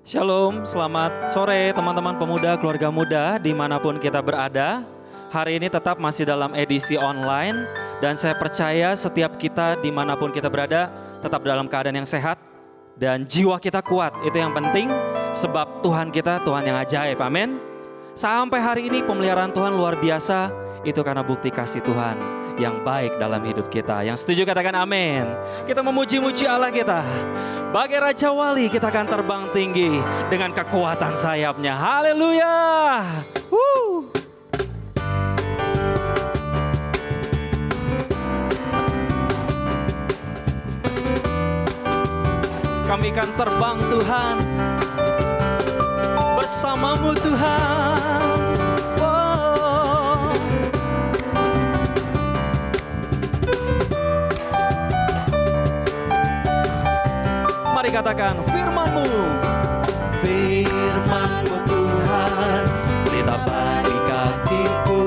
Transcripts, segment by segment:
Shalom, selamat sore teman-teman pemuda, keluarga muda dimanapun kita berada. Hari ini tetap masih dalam edisi online dan saya percaya setiap kita dimanapun kita berada tetap dalam keadaan yang sehat dan jiwa kita kuat. Itu yang penting sebab Tuhan kita Tuhan yang ajaib, amin. Sampai hari ini pemeliharaan Tuhan luar biasa, itu karena bukti kasih Tuhan yang baik dalam hidup kita. Yang setuju katakan amin. Kita memuji-muji Allah kita. Bagai Raja Wali kita akan terbang tinggi dengan kekuatan sayapnya. Haleluya. Kami akan terbang Tuhan, bersamamu Tuhan. Mari katakan firman-Mu. Firman-Mu Tuhan, pelita bagi kakiku.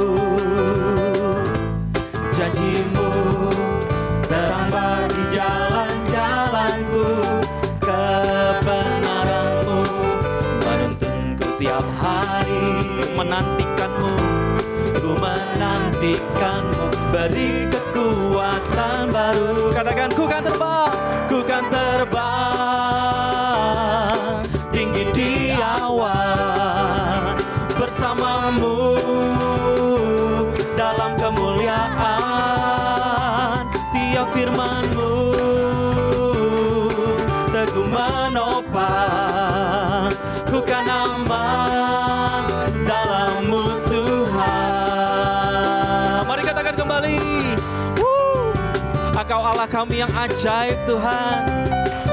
Janji-Mu, terang bagi jalan-jalanku. Kebenaran-Mu, menuntunku tiap hari. Menantikan-Mu, ku menantikan-Mu. Beri kekuatan baru. Katakan ku kan terbang, ku kan terbang tinggi di awan bersamamu dalam kemuliaan. Tiap firman-Mu teguh menopang, ku kan aman dalam-Mu Tuhan. Mari katakan kembali. Engkau Allah kami yang ajaib Tuhan.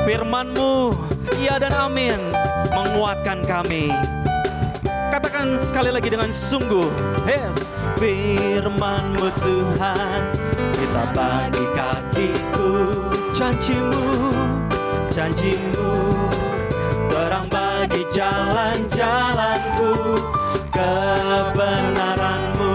Firman-Mu, iya dan amin, menguatkan kami. Katakan sekali lagi dengan sungguh. Yes. Firman-Mu Tuhan, kita bagi kakiku. Janji-Mu, janji-Mu, terang bagi jalan-jalanku. Kebenaran-Mu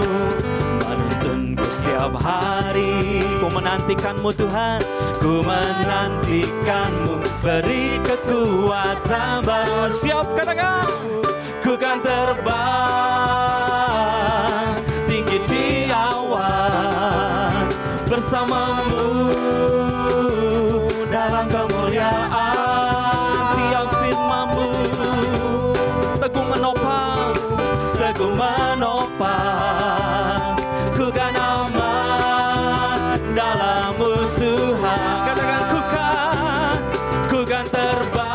menuntunku setiap hari. Ku menantikan-Mu Tuhan, ku menantikan-Mu. Beri kekuatan baru. Siap katakan, ku kan terbang tinggi di awan bersamamu dalam kemuliaan. Tiap firman-Mu teguh menopang, teguh menopang. Ku kan aman dalam-Mu Tuhan. Katakan ku kan terbang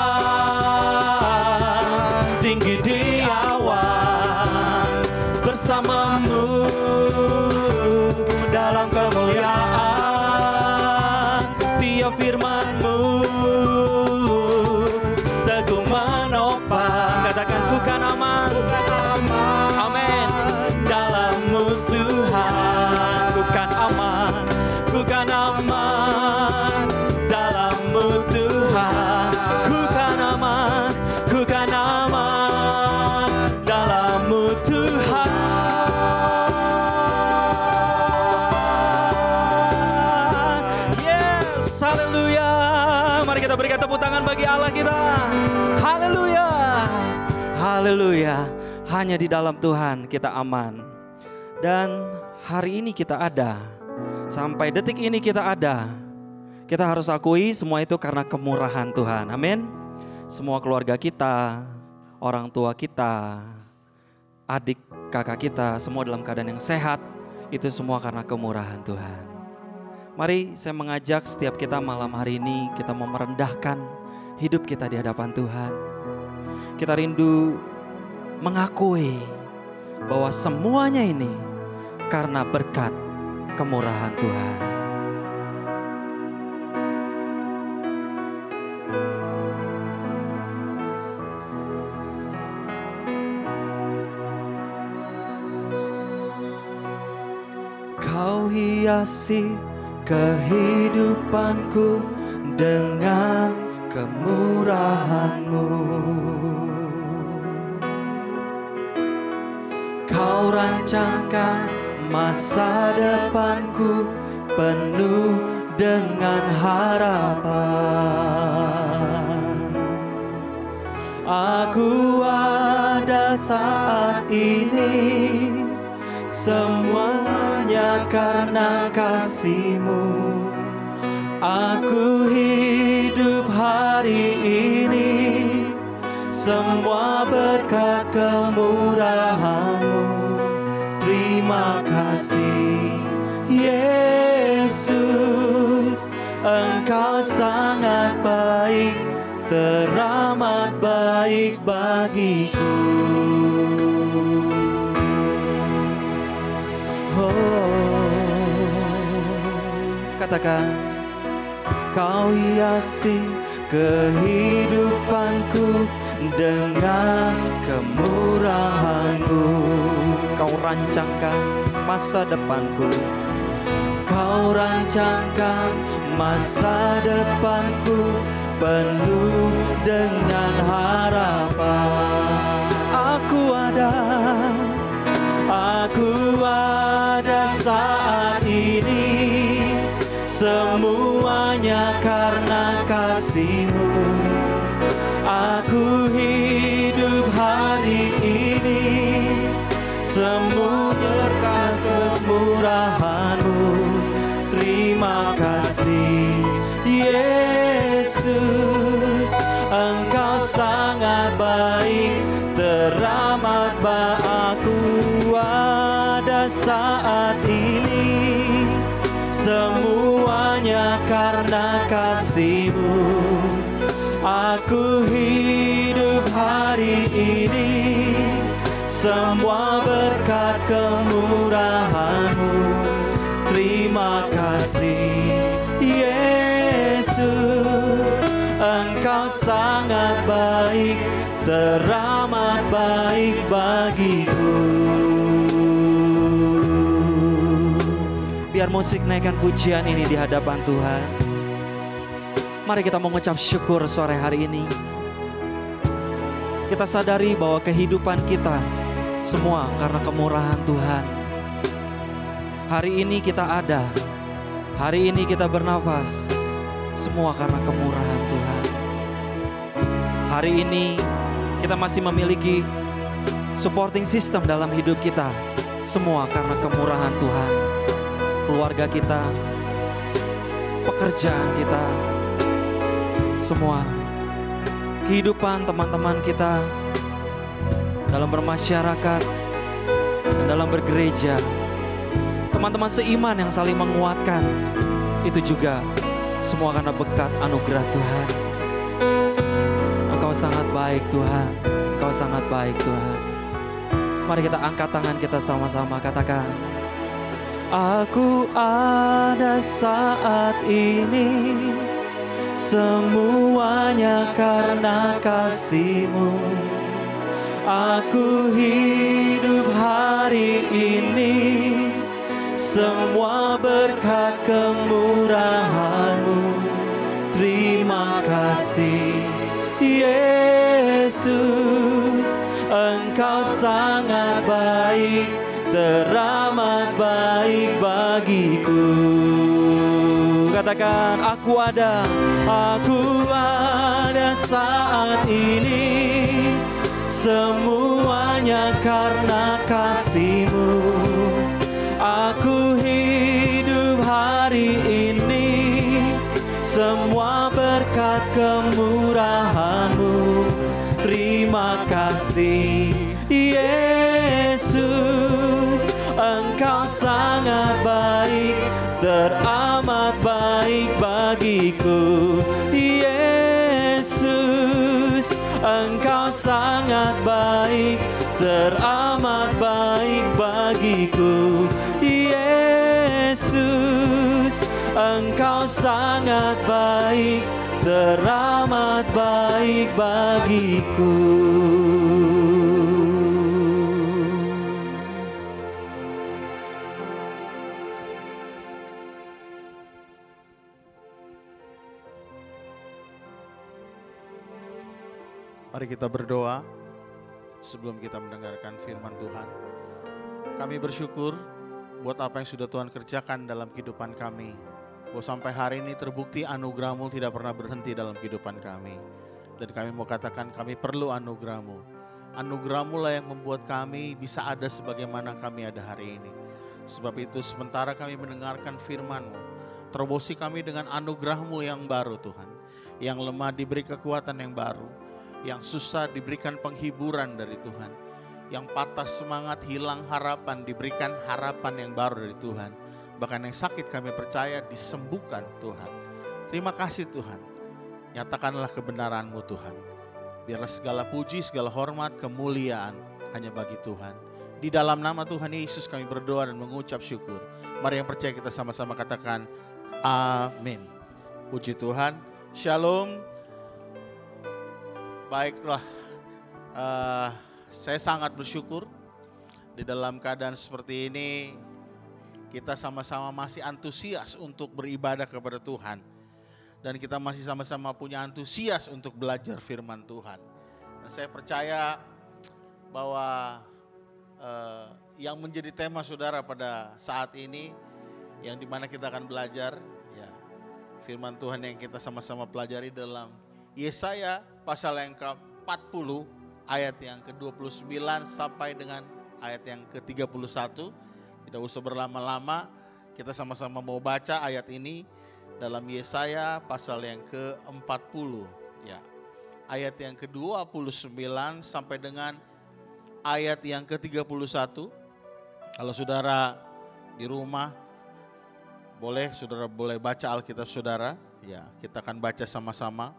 tinggi di awan bersamamu dalam kemuliaan. Tiap firman-Mu teguh menopang. Katakan ku kan aman, amin, dalam-Mu Tuhan. Ku kan aman, ku kan aman dalam-Mu Tuhan. Ku kan aman, ku kan aman dalam-Mu Tuhan. Yes, haleluya. Mari kita berikan tepuk tangan bagi Allah kita. Haleluya, haleluya. Hanya di dalam Tuhan kita aman. Dan hari ini kita ada, sampai detik ini kita ada. Kita harus akui semua itu karena kemurahan Tuhan, amin. Semua keluarga kita, orang tua kita, adik kakak kita, semua dalam keadaan yang sehat. Itu semua karena kemurahan Tuhan. Mari saya mengajak setiap kita malam hari ini, kita mau merendahkan hidup kita di hadapan Tuhan. Kita rindu mengakui bahwa semuanya ini karena berkat kemurahan Tuhan. Kau hiasi kehidupanku dengan kemurahan-Mu. Kau rancangkan masa depanku penuh dengan harapan. Aku ada saat ini, semuanya karena kasih-Mu. Aku hidup hari ini, semua berkat kemurahan-Mu. Terima kasih Yesus, Engkau sangat baik, teramat baik bagiku. Katakan, Kau hiasi kehidupanku dengan kemurahan-Mu. Kau rancangkan masa depanku. Kau rancangkan masa depanku penuh dengan harapan. Aku ada saat ini, semuanya karena kasih-Mu. Aku hidup hari ini, semua berkat kemurahan-Mu. Terima kasih Yesus, Engkau sangat baik, teramat baik. Aku ada saat ini, semuanya karena kasih-Mu. Aku hidup hari ini, semua berkat kemurahan-Mu. Terima kasih Yesus, Engkau sangat baik, teramat baik bagiku. Biar musik naikkan pujian ini di hadapan Tuhan. Mari kita mengucap syukur sore hari ini. Kita sadari bahwa kehidupan kita semua karena kemurahan Tuhan. Hari ini kita ada, hari ini kita bernafas, semua karena kemurahan Tuhan. Hari ini kita masih memiliki supporting system dalam hidup kita, semua karena kemurahan Tuhan. Keluarga kita, pekerjaan kita, semua kehidupan teman-teman kita dalam bermasyarakat dan dalam bergereja, teman-teman seiman yang saling menguatkan, itu juga semua karena berkat anugerah Tuhan. Engkau sangat baik Tuhan, Engkau sangat baik Tuhan. Mari kita angkat tangan kita sama-sama, katakan, aku ada saat ini, semuanya karena kasih-Mu. Aku hidup hari ini, semua berkat kemurahan-Mu. Terima kasih Yesus, Engkau sangat baik, teramat baik bagiku. Katakan, aku ada saat ini, semuanya karena kasih-Mu. Aku hidup hari ini, semua berkat kemurahan-Mu. Terima kasih Yesus, Engkau sangat baik, teramat baik bagiku. Yesus, Engkau sangat baik, teramat baik bagiku. Yesus, Engkau sangat baik, teramat baik bagiku. Mari kita berdoa sebelum kita mendengarkan firman Tuhan. Kami bersyukur buat apa yang sudah Tuhan kerjakan dalam kehidupan kami. Bahwa sampai hari ini terbukti anugerah-Mu tidak pernah berhenti dalam kehidupan kami. Dan kami mau katakan kami perlu anugerah-Mu. Anugerah-Mu lah yang membuat kami bisa ada sebagaimana kami ada hari ini. Sebab itu sementara kami mendengarkan firman-Mu, terobosi kami dengan anugerah-Mu yang baru Tuhan. Yang lemah diberi kekuatan yang baru. Yang susah diberikan penghiburan dari Tuhan. Yang patah semangat hilang harapan diberikan harapan yang baru dari Tuhan. Bahkan yang sakit kami percaya disembuhkan Tuhan. Terima kasih Tuhan. Nyatakanlah kebenaran-Mu Tuhan. Biarlah segala puji, segala hormat, kemuliaan hanya bagi Tuhan. Di dalam nama Tuhan Yesus kami berdoa dan mengucap syukur. Mari yang percaya kita sama-sama katakan amin. Puji Tuhan. Shalom. Baiklah, saya sangat bersyukur di dalam keadaan seperti ini kita sama-sama masih antusias untuk beribadah kepada Tuhan. Dan kita masih sama-sama punya antusias untuk belajar firman Tuhan. Dan saya percaya bahwa yang menjadi tema saudara pada saat ini, yang dimana kita akan belajar, ya, firman Tuhan yang kita sama-sama pelajari dalam Yesaya pasal yang ke-40 ayat yang ke-29 sampai dengan ayat yang ke-31. Tidak usah berlama-lama, kita sama-sama mau baca ayat ini dalam Yesaya pasal yang ke-40, ya. Ayat yang ke-29 sampai dengan ayat yang ke-31. Kalau saudara di rumah saudara boleh baca Alkitab saudara, ya. Kita akan baca sama-sama.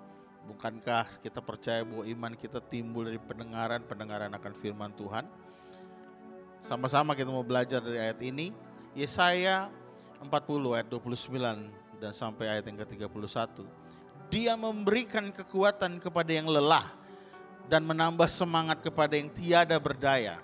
Bukankah kita percaya bahwa iman kita timbul dari pendengaran akan firman Tuhan? Sama-sama kita mau belajar dari ayat ini. Yesaya 40 ayat 29 dan sampai ayat yang ke-31. Dia memberikan kekuatan kepada yang lelah dan menambah semangat kepada yang tiada berdaya.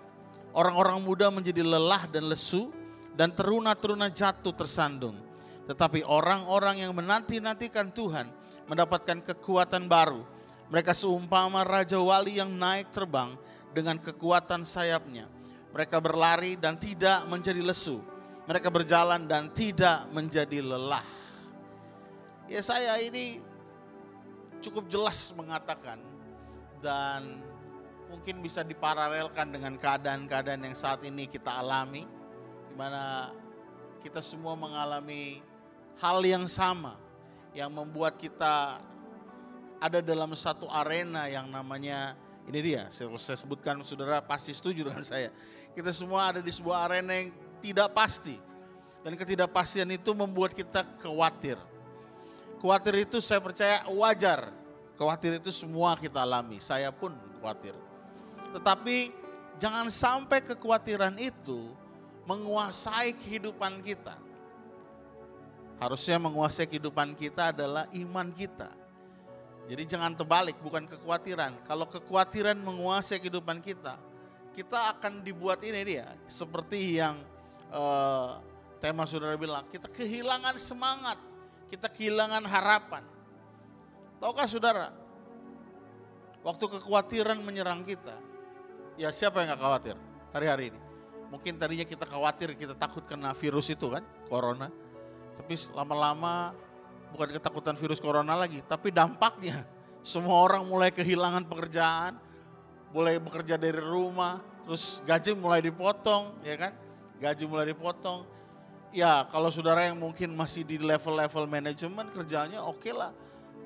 Orang-orang muda menjadi lelah dan lesu dan teruna-teruna jatuh tersandung. Tetapi orang-orang yang menanti-nantikan Tuhan mendapatkan kekuatan baru. Mereka seumpama Raja Wali yang naik terbang dengan kekuatan sayapnya. Mereka berlari dan tidak menjadi lesu. Mereka berjalan dan tidak menjadi lelah. Yesaya ini cukup jelas mengatakan dan mungkin bisa diparalelkan dengan keadaan-keadaan yang saat ini kita alami, di mana kita semua mengalami hal yang sama yang membuat kita ada dalam satu arena yang namanya, ini dia, saya sebutkan, saudara pasti setuju dengan saya. Kita semua ada di sebuah arena yang tidak pasti, dan ketidakpastian itu membuat kita khawatir. Khawatir itu saya percaya wajar. Khawatir itu semua kita alami. Saya pun khawatir. Tetapi jangan sampai kekhawatiran itu menguasai kehidupan kita. Harusnya menguasai kehidupan kita adalah iman kita. Jadi jangan terbalik, bukan kekhawatiran. Kalau kekhawatiran menguasai kehidupan kita, kita akan dibuat ini dia. Seperti yang tema saudara bilang, kita kehilangan semangat. Kita kehilangan harapan. Tahukah saudara, waktu kekhawatiran menyerang kita, ya siapa yang gak khawatir hari-hari ini? Mungkin tadinya kita khawatir, kita takut kena virus itu kan, corona. Tapi lama-lama bukan ketakutan virus corona lagi, tapi dampaknya. Semua orang mulai kehilangan pekerjaan, mulai bekerja dari rumah, terus gaji mulai dipotong, ya kan? Gaji mulai dipotong. Ya kalau saudara yang mungkin masih di level-level manajemen kerjanya oke lah.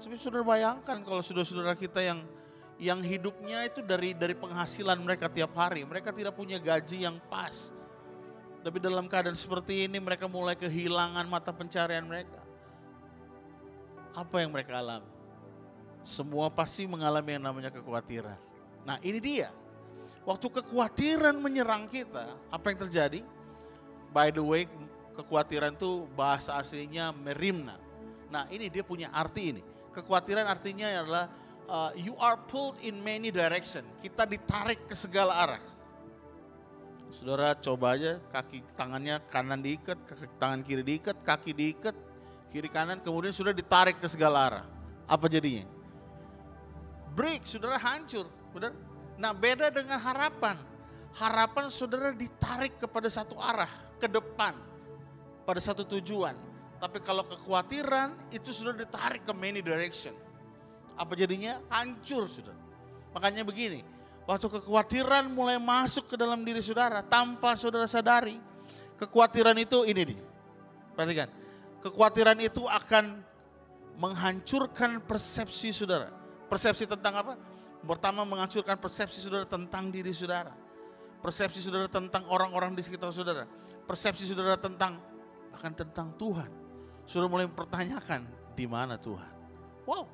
Tapi saudara bayangkan kalau saudara-saudara kita yang hidupnya itu dari penghasilan mereka tiap hari. Mereka tidak punya gaji yang pas. Tapi dalam keadaan seperti ini mereka mulai kehilangan mata pencarian mereka. Apa yang mereka alami? Semua pasti mengalami yang namanya kekhawatiran. Nah ini dia. Waktu kekhawatiran menyerang kita, apa yang terjadi? By the way, kekhawatiran itu bahasa aslinya merimna. Nah ini dia punya arti ini. Kekhawatiran artinya adalah you are pulled in many direction. Kita ditarik ke segala arah. Saudara coba aja kaki tangannya kanan diikat, tangan kiri diikat, kaki diikat, kiri kanan, kemudian sudah ditarik ke segala arah. Apa jadinya? Break, saudara hancur. Benar? Nah beda dengan harapan. Harapan saudara ditarik kepada satu arah, ke depan. Pada satu tujuan. Tapi kalau kekhawatiran itu sudah ditarik ke many direction. Apa jadinya? Hancur, saudara. Makanya begini, waktu kekhawatiran mulai masuk ke dalam diri saudara tanpa saudara sadari, kekhawatiran itu ini nih, perhatikan, kekhawatiran itu akan menghancurkan persepsi saudara. Persepsi tentang apa? Pertama, menghancurkan persepsi saudara tentang diri saudara. Persepsi saudara tentang orang-orang di sekitar saudara. Persepsi saudara tentang, bahkan tentang Tuhan. Saudara mulai mempertanyakan, di mana Tuhan? Wow.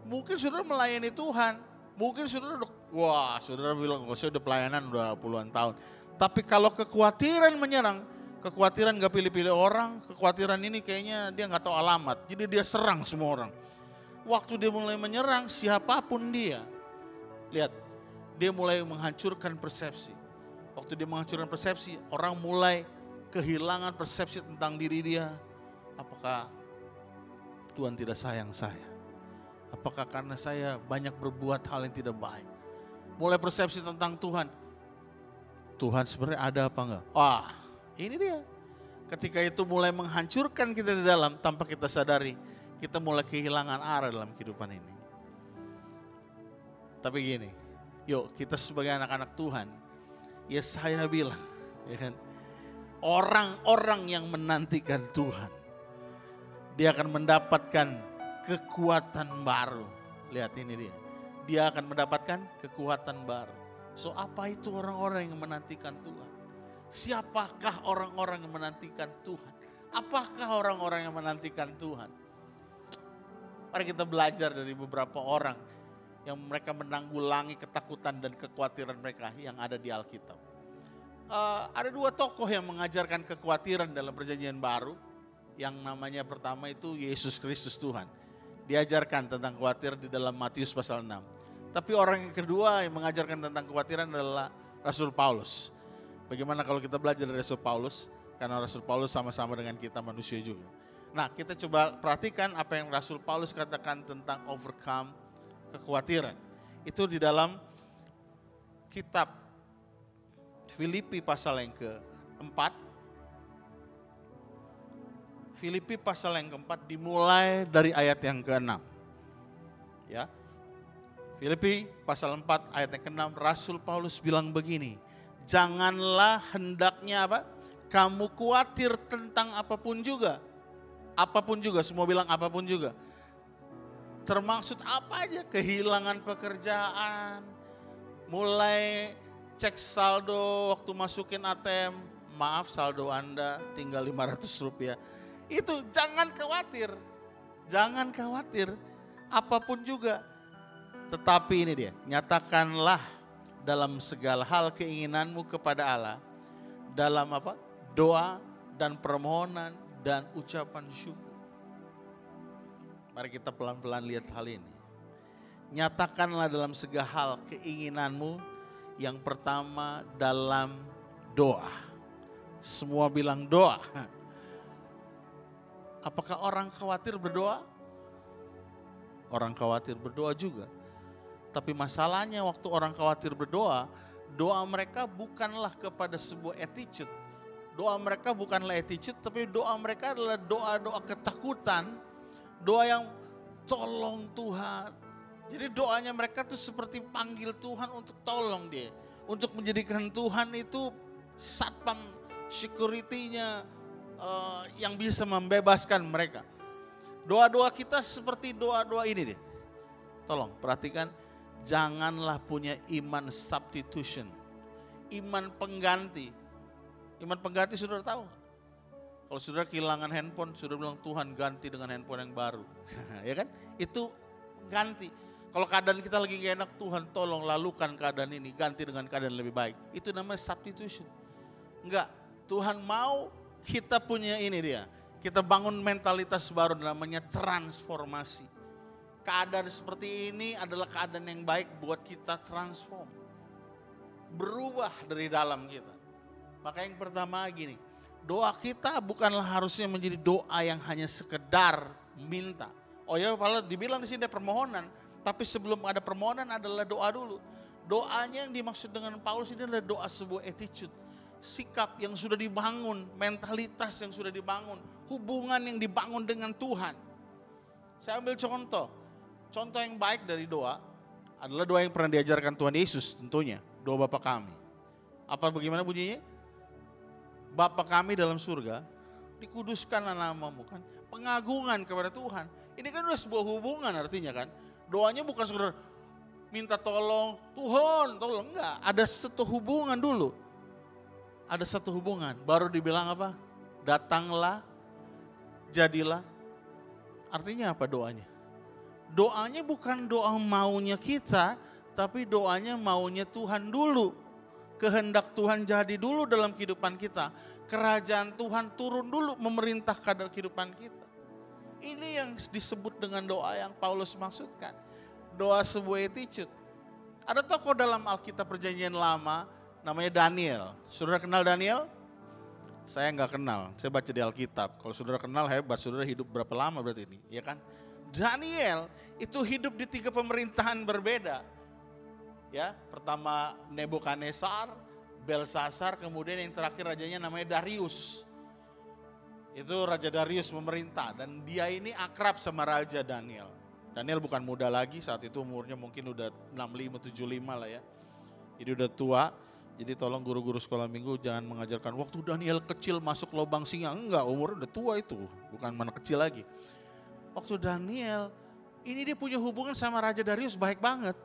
Mungkin saudara melayani Tuhan. Mungkin saudara saudara bilang, saya udah pelayanan udah puluhan tahun. Tapi kalau kekhawatiran menyerang, kekhawatiran gak pilih-pilih orang, kekhawatiran ini kayaknya dia gak tahu alamat. Jadi dia serang semua orang. Waktu dia mulai menyerang siapapun dia, lihat, dia mulai menghancurkan persepsi. Waktu dia menghancurkan persepsi, orang mulai kehilangan persepsi tentang diri dia. Apakah Tuhan tidak sayang saya? Apakah karena saya banyak berbuat hal yang tidak baik? Mulai persepsi tentang Tuhan. Tuhan sebenarnya ada apa enggak? Wah, ini dia. Ketika itu mulai menghancurkan kita di dalam tanpa kita sadari, kita mulai kehilangan arah dalam kehidupan ini. Tapi gini, yuk kita sebagai anak-anak Tuhan, ya saya bilang, ya kan, orang-orang yang menantikan Tuhan, dia akan mendapatkan kekuatan baru. Lihat ini dia akan mendapatkan kekuatan baru. So apa itu orang-orang yang menantikan Tuhan? Siapakah orang-orang yang menantikan Tuhan? Apakah orang-orang yang menantikan Tuhan? Mari kita belajar dari beberapa orang yang mereka menanggulangi ketakutan dan kekhawatiran mereka yang ada di Alkitab. Ada dua tokoh yang mengajarkan kekhawatiran dalam perjanjian baru. Yang namanya pertama itu Yesus Kristus Tuhan. Diajarkan tentang khawatir di dalam Matius pasal 6. Tapi orang yang kedua yang mengajarkan tentang kekhawatiran adalah Rasul Paulus. Bagaimana kalau kita belajar dari Rasul Paulus? Karena Rasul Paulus sama-sama dengan kita manusia juga. Nah, kita coba perhatikan apa yang Rasul Paulus katakan tentang overcome kekhawatiran. Itu di dalam kitab Filipi pasal yang keempat. Filipi pasal yang keempat dimulai dari ayat yang ke-6. Ya. Filipi pasal 4 ayat yang ke-6, Rasul Paulus bilang begini, janganlah hendaknya apa? Kamu khawatir tentang apapun juga. Apapun juga, semua bilang apapun juga. Termaksud apa aja, kehilangan pekerjaan, mulai cek saldo waktu masukin ATM, maaf saldo Anda tinggal 500 rupiah. Itu jangan khawatir, apapun juga. Tetapi ini dia, nyatakanlah dalam segala hal keinginanmu kepada Allah, dalam apa? Doa dan permohonan dan ucapan syukur. Mari kita pelan-pelan lihat hal ini. Nyatakanlah dalam segala hal keinginanmu, yang pertama dalam doa. Semua bilang doa. Apakah orang khawatir berdoa? Orang khawatir berdoa juga. Tapi masalahnya waktu orang khawatir berdoa, doa mereka bukanlah kepada sebuah attitude. Doa mereka bukanlah attitude, tapi doa mereka adalah doa-doa ketakutan. Doa yang tolong Tuhan. Jadi doanya mereka tuh seperti panggil Tuhan untuk tolong dia. Untuk menjadikan Tuhan itu satpam security-nya yang bisa membebaskan mereka. Doa-doa kita seperti doa-doa ini deh. Tolong perhatikan, janganlah punya iman substitution. Iman pengganti. Iman pengganti saudara tahu? Kalau saudara kehilangan handphone, saudara bilang Tuhan ganti dengan handphone yang baru. Ya kan? Itu ganti. Kalau keadaan kita lagi gak enak, Tuhan tolong lalukan keadaan ini, ganti dengan keadaan lebih baik. Itu namanya substitution. Enggak, Tuhan mau kita punya ini dia. Kita bangun mentalitas baru namanya transformasi. Keadaan seperti ini adalah keadaan yang baik buat kita transform. Berubah dari dalam kita. Maka yang pertama gini, doa kita bukanlah harusnya menjadi doa yang hanya sekedar minta. Oh ya, kalau dibilang di sini permohonan, tapi sebelum ada permohonan adalah doa dulu. Doanya yang dimaksud dengan Paulus ini adalah doa sebuah attitude, sikap yang sudah dibangun, mentalitas yang sudah dibangun, hubungan yang dibangun dengan Tuhan. Saya ambil contoh. Contoh yang baik dari doa adalah doa yang pernah diajarkan Tuhan Yesus tentunya. Doa Bapa kami. Apa bagaimana bunyinya? Bapa kami dalam surga, dikuduskanlah namamu kan. Pengagungan kepada Tuhan. Ini kan udah sebuah hubungan artinya kan. Doanya bukan sekedar minta tolong, Tuhan tolong. Enggak, ada satu hubungan dulu. Ada satu hubungan, baru dibilang apa? Datanglah, jadilah. Artinya apa doanya? Doanya bukan doa maunya kita, tapi doanya maunya Tuhan dulu. Kehendak Tuhan jadi dulu dalam kehidupan kita. Kerajaan Tuhan turun dulu memerintah kehidupan kita. Ini yang disebut dengan doa yang Paulus maksudkan. Doa sebuah attitude. Ada tokoh dalam Alkitab Perjanjian Lama namanya Daniel. Saudara kenal Daniel? Saya nggak kenal, saya baca di Alkitab. Kalau saudara kenal hebat, saudara hidup berapa lama berarti ini, ya kan? Daniel itu hidup di 3 pemerintahan berbeda. Ya, pertama Nebukadnezar, Belsasar, kemudian yang terakhir rajanya namanya Darius. Itu Raja Darius memerintah dan dia ini akrab sama Raja Daniel. Daniel bukan muda lagi, saat itu umurnya mungkin udah 65-75 lah ya. Jadi udah tua, jadi tolong guru-guru sekolah minggu jangan mengajarkan waktu Daniel kecil masuk lubang singa. Enggak, umurnya udah tua itu, bukan anak kecil lagi. Waktu Daniel, ini dia punya hubungan sama Raja Darius baik banget.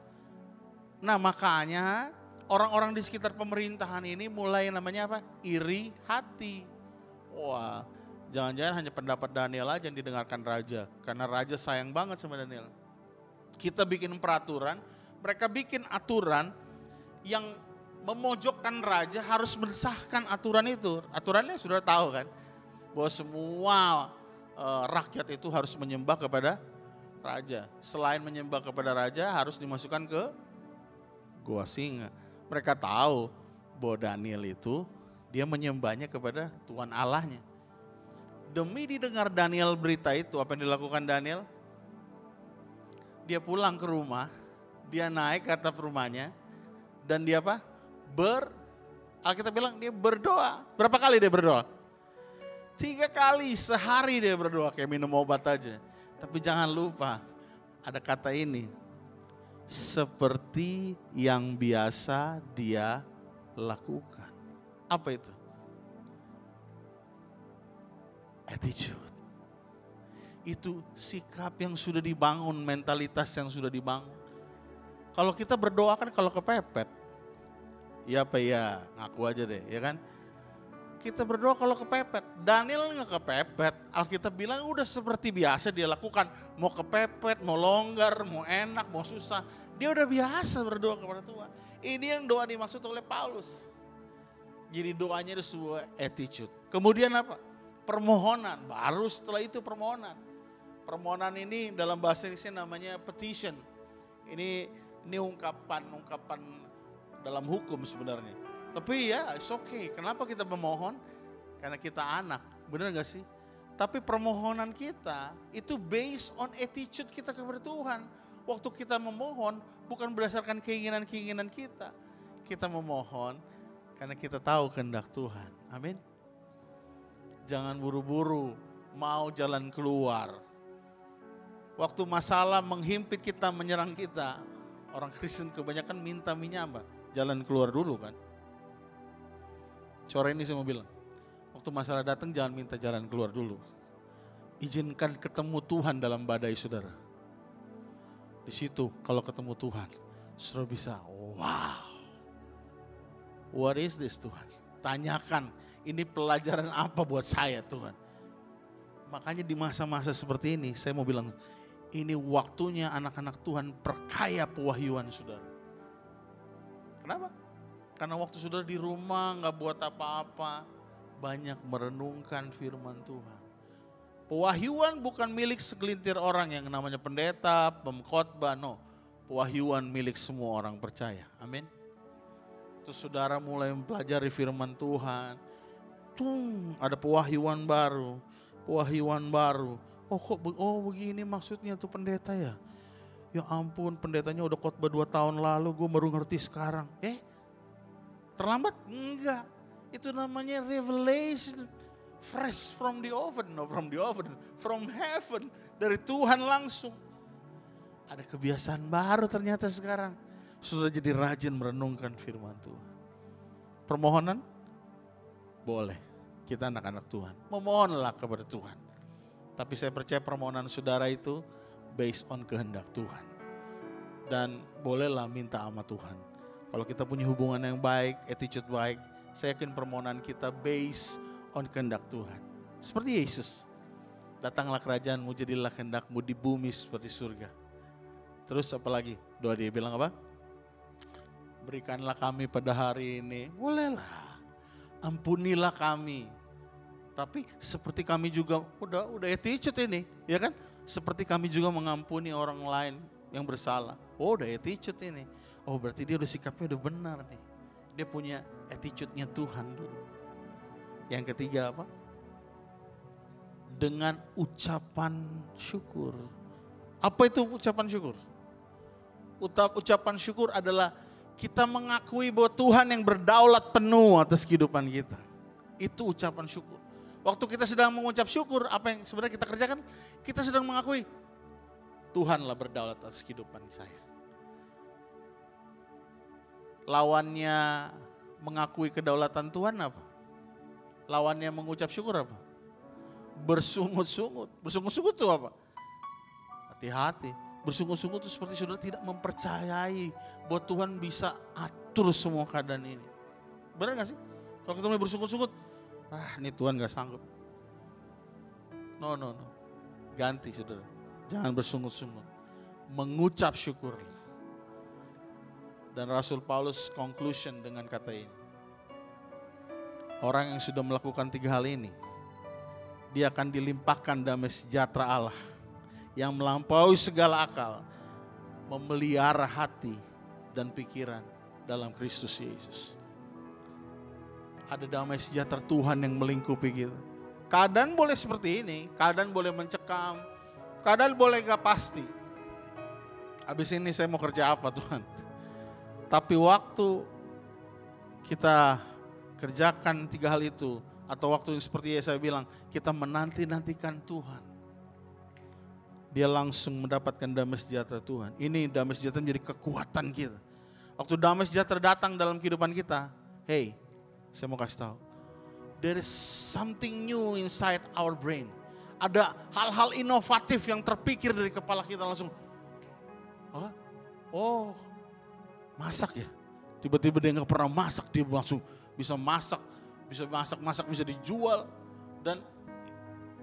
Nah makanya orang-orang di sekitar pemerintahan ini mulai namanya apa? Iri hati. Wah, jangan-jangan hanya pendapat Daniel aja yang didengarkan raja. Karena raja sayang banget sama Daniel. Kita bikin peraturan, mereka bikin aturan yang memojokkan raja harus mensahkan aturan itu. Aturannya sudah tahu kan, bahwa semua rakyat itu harus menyembah kepada raja. Selain menyembah kepada raja harus dimasukkan ke gua singa. Mereka tahu bahwa Daniel itu dia menyembahnya kepada Tuhan Allahnya. Demi didengar Daniel berita itu, apa yang dilakukan Daniel? Dia pulang ke rumah, dia naik ke atap rumahnya, dan dia apa? Alkitab bilang dia berdoa. Berapa kali dia berdoa? 3 kali sehari dia berdoa, kayak minum obat aja. Tapi jangan lupa, ada kata ini, seperti yang biasa dia lakukan. Apa itu? Attitude. Itu sikap yang sudah dibangun, mentalitas yang sudah dibangun. Kalau kita berdoa kan kalau kepepet, ya apa ya, ngaku aja deh, ya kan? Kita berdoa kalau kepepet. Daniel nggak kepepet. Alkitab bilang udah seperti biasa dia lakukan. Mau kepepet, mau longgar, mau enak, mau susah. Dia udah biasa berdoa kepada Tuhan. Ini yang doa dimaksud oleh Paulus. Jadi doanya itu sebuah attitude. Kemudian apa? Permohonan. Baru setelah itu permohonan. Permohonan ini dalam bahasa Inggrisnya namanya petition. Ini ungkapan dalam hukum sebenarnya. Tapi ya it's okay. Kenapa kita memohon? Karena kita anak. Benar gak sih? Tapi permohonan kita itu based on attitude kita kepada Tuhan. Waktu kita memohon bukan berdasarkan keinginan-keinginan kita. Kita memohon karena kita tahu kehendak Tuhan. Amin. Jangan buru-buru mau jalan keluar. Waktu masalah menghimpit kita, menyerang kita. Orang Kristen kebanyakan minta apa? Jalan keluar dulu kan. Sore ini saya mau bilang, waktu masalah datang jangan minta jalan keluar dulu. Izinkan ketemu Tuhan dalam badai saudara. Di situ kalau ketemu Tuhan, saudara bisa, wow. What is this Tuhan? Tanyakan, ini pelajaran apa buat saya Tuhan? Makanya di masa-masa seperti ini, saya mau bilang, ini waktunya anak-anak Tuhan perkaya pewahyuan saudara. Kenapa? Karena waktu saudara di rumah gak buat apa-apa, banyak merenungkan firman Tuhan. Pewahyuan bukan milik segelintir orang yang namanya pendeta, pemkhotbah, no. Pewahyuan milik semua orang percaya, amin. Terus saudara mulai mempelajari firman Tuhan, ada pewahyuan baru. Oh begini maksudnya tuh pendeta ya. Ya ampun, pendetanya udah khotbah 2 tahun lalu, gue baru ngerti sekarang. Terlambat? Enggak. Itu namanya revelation. Fresh from the oven. No, from the oven. From heaven. dari Tuhan langsung. Ada kebiasaan baru ternyata sekarang. Sudah jadi rajin merenungkan firman Tuhan. Permohonan? Boleh. Kita anak-anak Tuhan. Memohonlah kepada Tuhan. Tapi saya percaya permohonan saudara itu based on kehendak Tuhan. Dan bolehlah minta sama Tuhan. Kalau kita punya hubungan yang baik, attitude baik, saya yakin permohonan kita based on kehendak Tuhan. Seperti Yesus. Datanglah kerajaanmu, jadilah kehendakmu di bumi seperti surga. Terus apa lagi? Doa dia bilang apa? Berikanlah kami pada hari ini. Bolehlah. Ampunilah kami. Tapi seperti kami juga, udah attitude ini. Ya kan? Seperti kami juga mengampuni orang lain yang bersalah. Oh udah attitude ini. Oh berarti dia udah sikapnya udah benar nih. Dia punya attitude-nya Tuhan dulu. Yang ketiga apa? Dengan ucapan syukur. Apa itu ucapan syukur? Ucapan syukur adalah kita mengakui bahwa Tuhan yang berdaulat penuh atas kehidupan kita. Itu ucapan syukur. Waktu kita sedang mengucap syukur, apa yang sebenarnya kita kerjakan? Kita sedang mengakui Tuhanlah berdaulat atas kehidupan saya. Lawannya mengakui kedaulatan Tuhan apa? Lawannya mengucap syukur apa? Bersungut-sungut. Bersungut-sungut itu apa? Hati-hati. Bersungut-sungut itu seperti saudara tidak mempercayai bahwa Tuhan bisa atur semua keadaan ini. Benar gak sih? Kalau kita mulai bersungut-sungut, ini Tuhan gak sanggup. No. Ganti saudara. Jangan bersungut-sungut. Mengucap syukur. Dan Rasul Paulus conclusion dengan kata ini. Orang yang sudah melakukan 3 hal ini, dia akan dilimpahkan damai sejahtera Allah yang melampaui segala akal, memelihara hati dan pikiran dalam Kristus Yesus. Ada damai sejahtera Tuhan yang melingkupi kita. Keadaan boleh seperti ini, keadaan boleh mencekam, keadaan boleh gak pasti. Habis ini saya mau kerja apa Tuhan? Tapi waktu kita kerjakan 3 hal itu, atau waktu seperti yang saya bilang, kita menanti-nantikan Tuhan. Dia langsung mendapatkan damai sejahtera Tuhan. Ini damai sejahtera menjadi kekuatan kita. Waktu damai sejahtera datang dalam kehidupan kita, hey, saya mau kasih tahu. There is something new inside our brain. Ada hal-hal inovatif yang terpikir dari kepala kita langsung. Oh, masak ya? Tiba-tiba dia gak pernah masak, dia langsung bisa masak, bisa dijual. Dan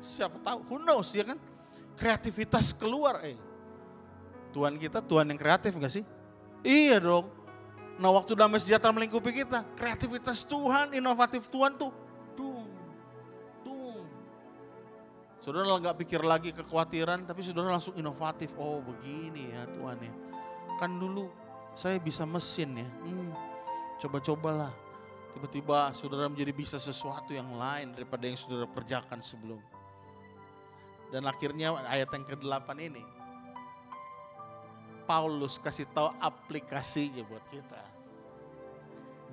siapa tahu, who knows ya kan? Kreativitas keluar. Tuhan kita Tuhan yang kreatif gak sih? Iya dong. Nah waktu damai sejahtera melingkupi kita, kreativitas Tuhan, inovatif Tuhan tuh dung. Saudara gak pikir lagi kekhawatiran, tapi saudara langsung inovatif. Oh begini ya Tuhan ya. Kan dulu saya bisa mesin ya. Coba-cobalah. Tiba-tiba saudara menjadi bisa sesuatu yang lain daripada yang saudara kerjakan sebelum. Dan akhirnya ayat yang ke-8 ini, Paulus kasih tahu aplikasinya buat kita.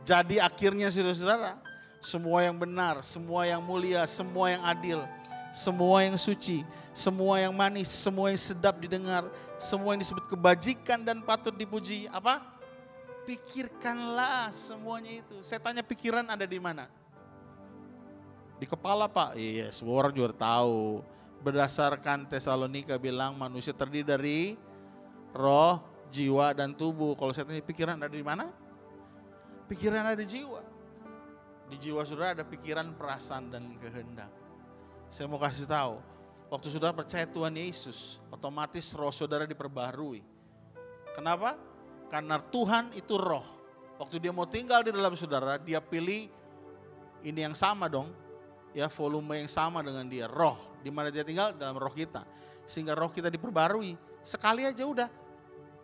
Jadi akhirnya saudara-saudara, semua yang benar, semua yang mulia, semua yang adil, semua yang suci, semua yang manis, semua yang sedap didengar, semua yang disebut kebajikan dan patut dipuji, apa? Pikirkanlah semuanya itu. Saya tanya pikiran ada di mana? Di kepala Pak? Iya, semua orang juga tahu. Berdasarkan Tesalonika bilang manusia terdiri dari roh, jiwa, dan tubuh. Kalau saya tanya pikiran ada di mana? Pikiran ada di jiwa. Di jiwa saudara ada pikiran, perasaan, dan kehendak. Saya mau kasih tahu, waktu saudara percaya Tuhan Yesus, otomatis roh saudara diperbaharui. Kenapa? Karena Tuhan itu roh. Waktu dia mau tinggal di dalam saudara, dia pilih ini yang sama dong. Ya, volume yang sama dengan dia, roh. Di mana dia tinggal? Dalam roh kita. Sehingga roh kita diperbarui. Sekali aja udah.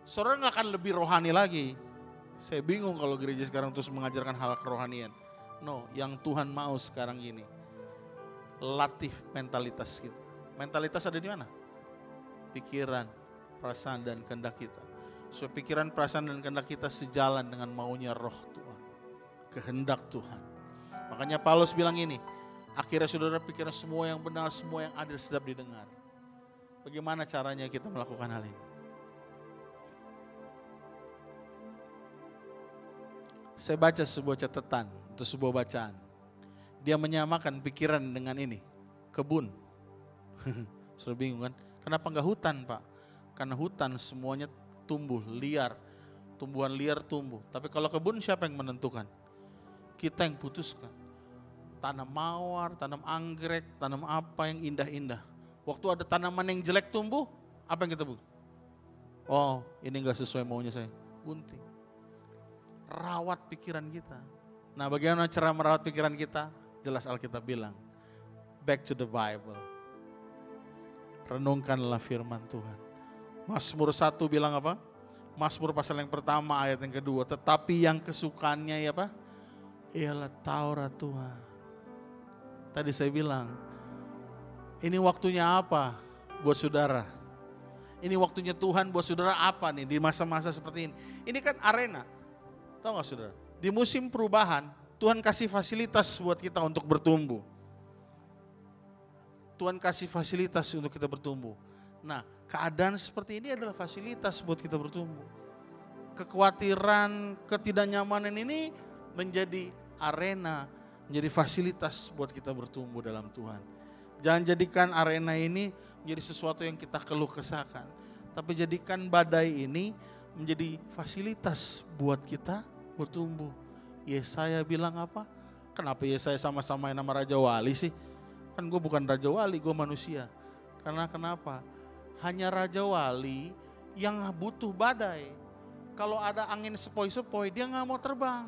Saudara gak akan lebih rohani lagi. Saya bingung kalau gereja sekarang terus mengajarkan hal kerohanian. No, yang Tuhan mau sekarang ini. Latih mentalitas kita. Mentalitas ada di mana? Pikiran, perasaan, dan kehendak kita. So pikiran, perasaan, dan kehendak kita sejalan dengan maunya roh Tuhan. Kehendak Tuhan. Makanya Paulus bilang ini. Akhirnya saudara pikiran semua yang benar, semua yang adil sedap didengar. Bagaimana caranya kita melakukan hal ini? Saya baca sebuah catatan atau sebuah bacaan. Dia menyamakan pikiran dengan ini, kebun. Sudah bingung kan? Kenapa enggak hutan, Pak? Karena hutan semuanya tumbuh liar, tumbuhan liar tumbuh. Tapi kalau kebun siapa yang menentukan? Kita yang putuskan. Tanam mawar, tanam anggrek, tanam apa yang indah-indah. Waktu ada tanaman yang jelek tumbuh, apa yang kita buat? Oh, ini enggak sesuai maunya saya. Gunting. Rawat pikiran kita. Nah, bagaimana cara merawat pikiran kita? Jelas Alkitab bilang, back to the Bible. Renungkanlah firman Tuhan. Mazmur 1 bilang apa? Mazmur pasal yang pertama ayat yang kedua. Tetapi yang kesukaannya ya apa? Ialah Taurat Tuhan. Tadi saya bilang, ini waktunya apa buat saudara? Ini waktunya Tuhan buat saudara apa nih di masa-masa seperti ini? Ini kan arena. Tahu gak saudara? Di musim perubahan, Tuhan kasih fasilitas buat kita untuk bertumbuh. Tuhan kasih fasilitas untuk kita bertumbuh. Nah, keadaan seperti ini adalah fasilitas buat kita bertumbuh. Kekhawatiran, ketidaknyamanan ini menjadi arena, menjadi fasilitas buat kita bertumbuh dalam Tuhan. Jangan jadikan arena ini menjadi sesuatu yang kita keluh kesahkan. Tapi jadikan badai ini menjadi fasilitas buat kita bertumbuh. Yesaya bilang apa? Kenapa Yesaya sama-sama nama Raja Wali sih? Kan gue bukan Raja Wali, gue manusia. Karena kenapa? Hanya Raja Wali yang butuh badai. Kalau ada angin sepoi-sepoi, dia gak mau terbang.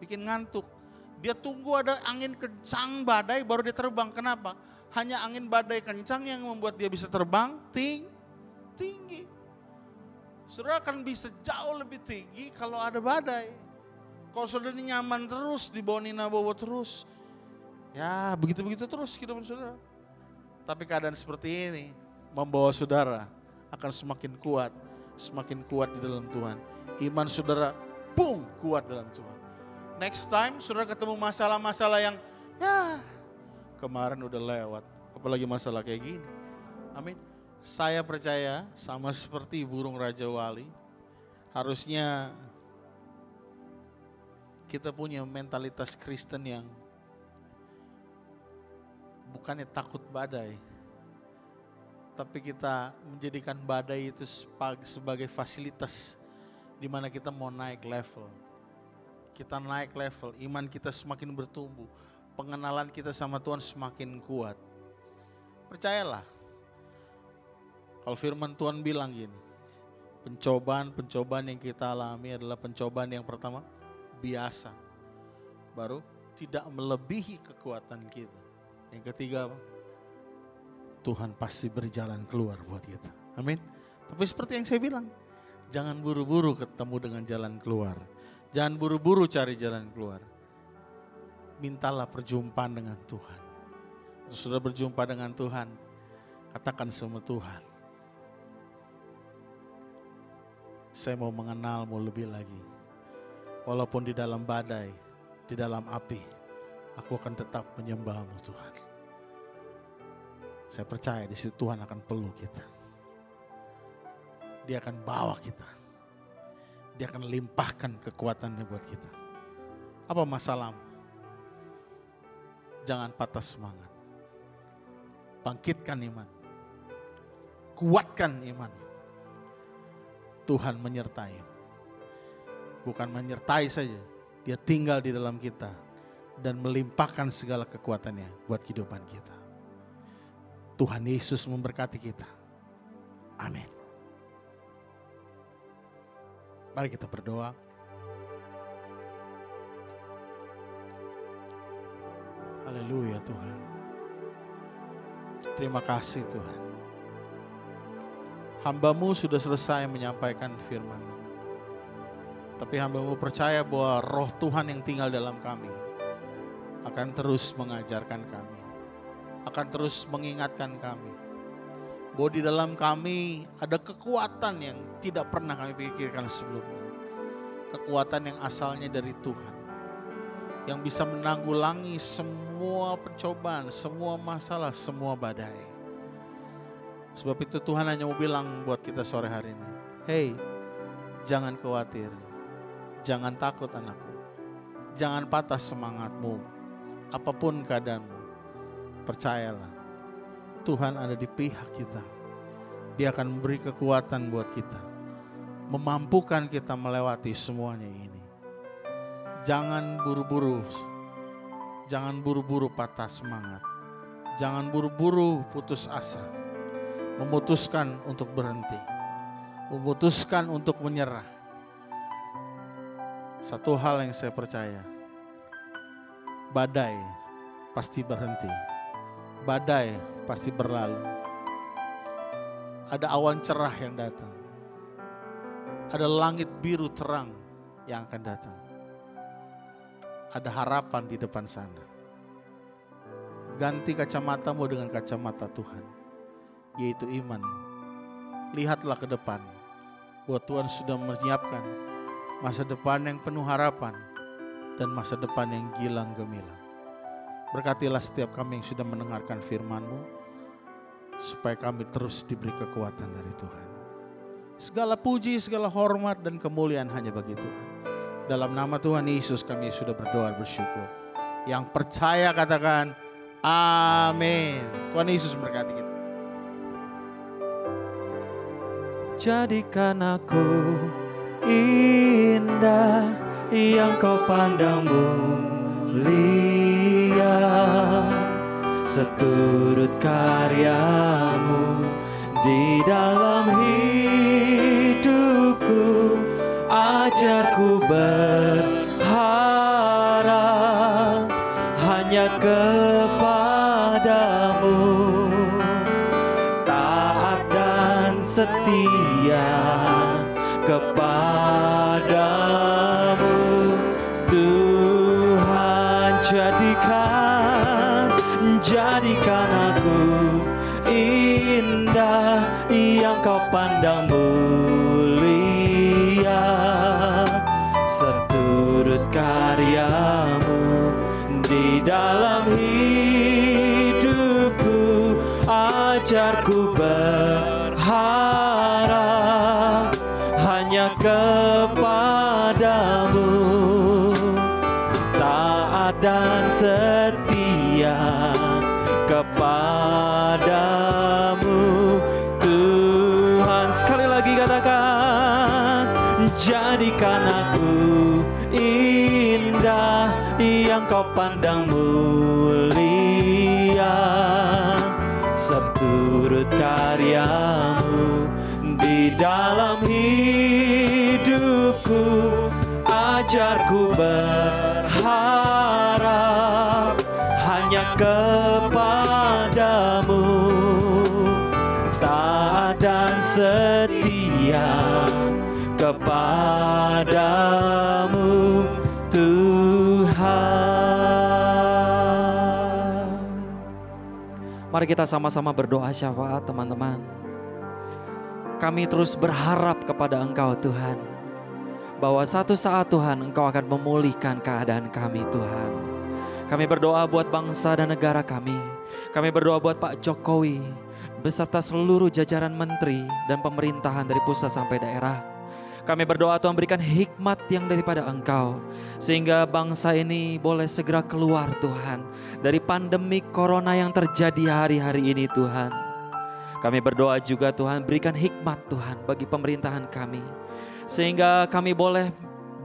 Bikin ngantuk. Dia tunggu ada angin kencang badai baru dia terbang. Kenapa? Hanya angin badai kencang yang membuat dia bisa terbang tinggi. Saudara akan bisa jauh lebih tinggi kalau ada badai. Kalau saudara nyaman terus, di bawah nina bawa terus. Ya begitu-begitu terus kehidupan saudara. Tapi keadaan seperti ini membawa saudara akan semakin kuat di dalam Tuhan. Iman saudara, boom, kuat dalam Tuhan. Next time saudara ketemu masalah-masalah yang ya kemarin udah lewat. Apalagi masalah kayak gini. Amin. Saya percaya sama seperti burung Raja Wali. Harusnya kita punya mentalitas Kristen yang bukannya takut badai. Tapi kita menjadikan badai itu sebagai fasilitas di mana kita mau naik level. Kita naik level, iman kita semakin bertumbuh, pengenalan kita sama Tuhan semakin kuat. Percayalah, kalau firman Tuhan bilang gini, pencobaan yang kita alami adalah pencobaan yang pertama, biasa. Baru tidak melebihi kekuatan kita. Yang ketiga apa? Tuhan pasti berjalan keluar buat kita. Amin. Tapi seperti yang saya bilang, jangan buru-buru ketemu dengan jalan keluar. Jangan buru-buru cari jalan keluar. Mintalah perjumpaan dengan Tuhan. Terus sudah berjumpa dengan Tuhan, katakan sama Tuhan, saya mau mengenalmu lebih lagi. Walaupun di dalam badai, di dalam api, aku akan tetap menyembahmu Tuhan. Saya percaya di situ Tuhan akan peluk kita. Dia akan bawa kita. Dia akan limpahkan kekuatannya buat kita. Apa masalahmu? Jangan patah semangat. Bangkitkan iman. Kuatkan iman. Tuhan menyertai. Bukan menyertai saja. Dia tinggal di dalam kita. Dan melimpahkan segala kekuatannya buat kehidupan kita. Tuhan Yesus memberkati kita. Amin. Mari kita berdoa. Haleluya Tuhan. Terima kasih Tuhan. Hamba-Mu sudah selesai menyampaikan firman-Mu. Tapi hamba-Mu percaya bahwa roh Tuhan yang tinggal dalam kami akan terus mengajarkan kami. Akan terus mengingatkan kami. Bahwa di dalam kami ada kekuatan yang tidak pernah kami pikirkan sebelumnya. Kekuatan yang asalnya dari Tuhan. Yang bisa menanggulangi semua pencobaan, semua masalah, semua badai. Sebab itu Tuhan hanya mau bilang buat kita sore hari ini, hey, jangan khawatir, jangan takut anakku, jangan patah semangatmu, apapun keadaanmu, percayalah, Tuhan ada di pihak kita. Dia akan memberi kekuatan buat kita, memampukan kita melewati semuanya ini. Jangan buru-buru, jangan buru-buru patah semangat, jangan buru-buru putus asa, memutuskan untuk berhenti, memutuskan untuk menyerah. Satu hal yang saya percaya, badai pasti berhenti, badai pasti berlalu. Ada awan cerah yang datang, ada langit biru terang yang akan datang. Ada harapan di depan sana. Ganti kacamatamu dengan kacamata Tuhan, yaitu iman. Lihatlah ke depan, bahwa Tuhan sudah menyiapkan masa depan yang penuh harapan dan masa depan yang gilang gemilang. Berkatilah setiap kami yang sudah mendengarkan firman-Mu, supaya kami terus diberi kekuatan dari Tuhan. Segala puji, segala hormat dan kemuliaan hanya bagi Tuhan. Dalam nama Tuhan Yesus kami sudah berdoa bersyukur. Yang percaya katakan amin. Tuhan Yesus berkati kita. Jadikan aku indah yang kau pandang mulia, seturut karyamu di dalam hidupku. Ajarku berharap hanya kepadamu, taat dan setia kepadamu. Tuhan, jadikan aku indah yang kau pandang mulia, seturut karyamu di dalam hidupku. Ajarku berharap hanya kepadamu, taat dan setia kepadamu. Tuhan, sekali lagi katakan, jadikan aku indah yang kau pandang mulia, seturut karyamu di dalam hidupku. Ajarku berharap hanya kepadamu, taat dan setia kepadamu, Tuhan. Mari kita sama-sama berdoa syafaat, teman-teman. Kami terus berharap kepada Engkau, Tuhan, bahwa satu saat Tuhan Engkau akan memulihkan keadaan kami, Tuhan. Kami berdoa buat bangsa dan negara kami. Kami berdoa buat Pak Jokowi beserta seluruh jajaran menteri dan pemerintahan dari pusat sampai daerah. Kami berdoa Tuhan berikan hikmat yang daripada Engkau, sehingga bangsa ini boleh segera keluar Tuhan dari pandemi corona yang terjadi hari-hari ini, Tuhan. Kami berdoa juga Tuhan berikan hikmat Tuhan bagi pemerintahan kami, sehingga kami boleh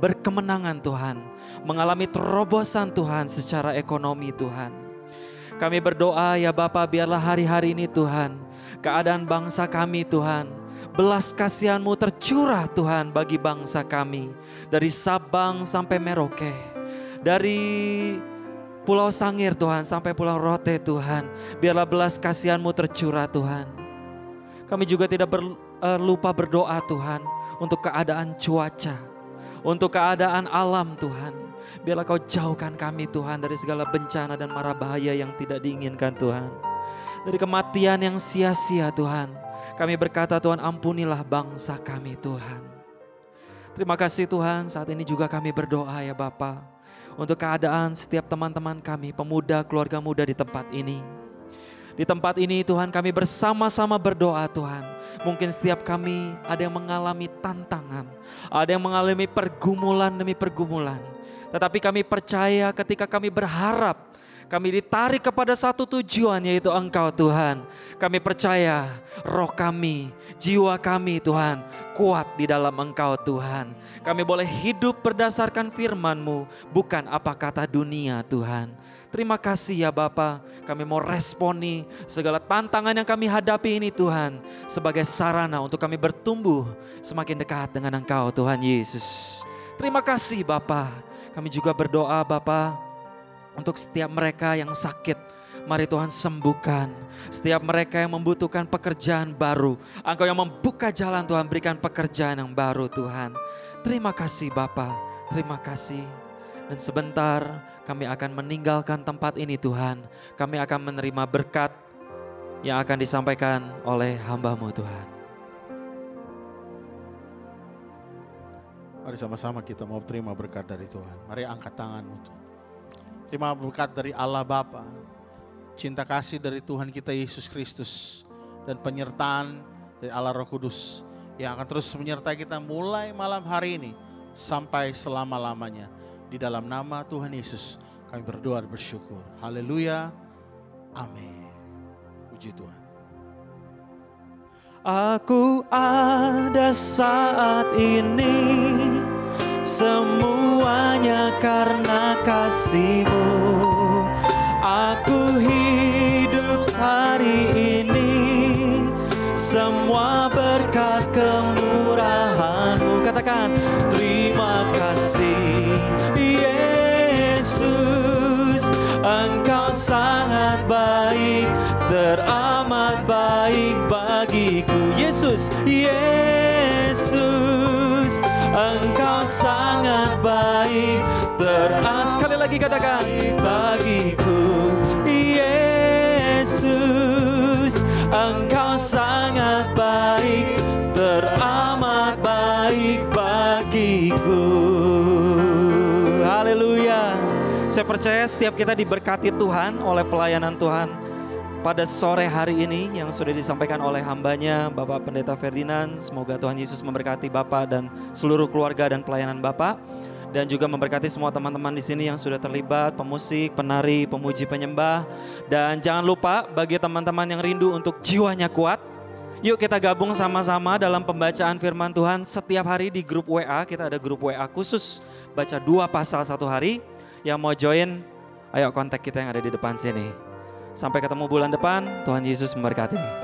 berkemenangan Tuhan, mengalami terobosan Tuhan secara ekonomi Tuhan. Kami berdoa ya Bapa, biarlah hari-hari ini Tuhan, keadaan bangsa kami Tuhan, belas kasihan-Mu tercurah Tuhan bagi bangsa kami. Dari Sabang sampai Merauke, dari Pulau Sangir Tuhan sampai Pulau Rote Tuhan, biarlah belas kasihan-Mu tercurah Tuhan. Kami juga tidak lupa berdoa Tuhan untuk keadaan cuaca, untuk keadaan alam Tuhan. Biarlah Kau jauhkan kami Tuhan dari segala bencana dan mara bahaya yang tidak diinginkan Tuhan. Dari kematian yang sia-sia Tuhan. Kami berkata Tuhan, ampunilah bangsa kami Tuhan. Terima kasih Tuhan, saat ini juga kami berdoa ya Bapa, untuk keadaan setiap teman-teman kami, pemuda, keluarga muda di tempat ini. Di tempat ini Tuhan kami bersama-sama berdoa Tuhan. Mungkin setiap kami ada yang mengalami tantangan, ada yang mengalami pergumulan demi pergumulan. Tetapi kami percaya ketika kami berharap, kami ditarik kepada satu tujuan yaitu Engkau Tuhan. Kami percaya roh kami, jiwa kami Tuhan kuat di dalam Engkau Tuhan. Kami boleh hidup berdasarkan firman-Mu, bukan apa kata dunia Tuhan. Terima kasih ya Bapa, kami mau responi segala tantangan yang kami hadapi ini Tuhan sebagai sarana untuk kami bertumbuh semakin dekat dengan Engkau Tuhan Yesus. Terima kasih Bapa, kami juga berdoa Bapa untuk setiap mereka yang sakit. Mari Tuhan sembuhkan. Setiap mereka yang membutuhkan pekerjaan baru, Engkau yang membuka jalan Tuhan, berikan pekerjaan yang baru Tuhan. Terima kasih Bapa, terima kasih. Dan sebentar kami akan meninggalkan tempat ini Tuhan. Kami akan menerima berkat yang akan disampaikan oleh hamba-Mu Tuhan. Mari sama-sama kita mau terima berkat dari Tuhan. Mari angkat tanganmu Tuhan. Terima berkat dari Allah Bapa, cinta kasih dari Tuhan kita Yesus Kristus, dan penyertaan dari Allah Roh Kudus yang akan terus menyertai kita mulai malam hari ini sampai selama-lamanya. Di dalam nama Tuhan Yesus kami berdoa dan bersyukur. Haleluya. Amin. Puji Tuhan. Aku ada saat ini, semuanya karena kasih-Mu. Aku hidup hari ini, semua berkat kemurahan-Mu. Katakan, terima kasih Yesus, Engkau sangat baik, teramat baik bagiku. Yesus, Yesus, Engkau sangat baik, sekali lagi katakan, bagiku. Yesus, Engkau sangat baik, teramat baik bagiku. Haleluya. Saya percaya setiap kita diberkati Tuhan oleh pelayanan Tuhan pada sore hari ini yang sudah disampaikan oleh hambanya Bapak Pendeta Ferdinand. Semoga Tuhan Yesus memberkati Bapak dan seluruh keluarga dan pelayanan Bapak, dan juga memberkati semua teman-teman di sini yang sudah terlibat, pemusik, penari, pemuji, penyembah. Dan jangan lupa bagi teman-teman yang rindu untuk jiwanya kuat, yuk kita gabung sama-sama dalam pembacaan firman Tuhan setiap hari di grup WA. Kita ada grup WA khusus baca 2 pasal 1 hari. Yang mau join, ayo kontak kita yang ada di depan sini. Sampai ketemu bulan depan, Tuhan Yesus memberkati.